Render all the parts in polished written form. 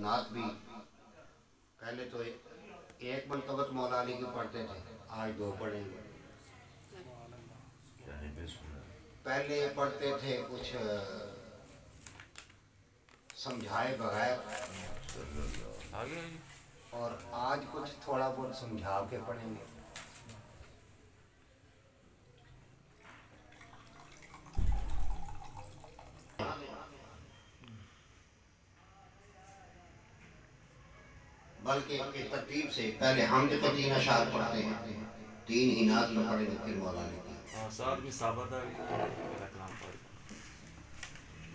نعت بھی پہلے تو ایک منطبت مولا علی کی پڑھتے تھے، آج 2 پڑھیں گے۔ پہلے پڑھتے تھے کچھ سمجھائے بغیر، اور آج کچھ تھوڑا بہت سمجھا کے پڑھیں گے۔ بلکہ ایک ترتیب سے پہلے حمد کے 3 اشعار پڑھتے ہیں، 3 ہی نعت میں پڑھیں گے، پھر مولا علی کی۔ ساتھ میں ثابت ہے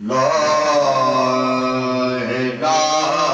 لا الہ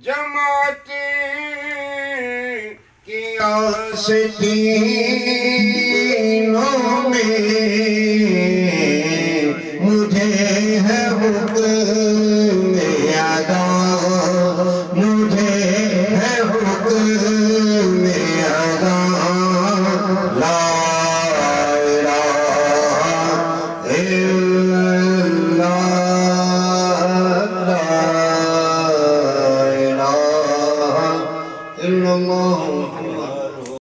جماعت کی آستین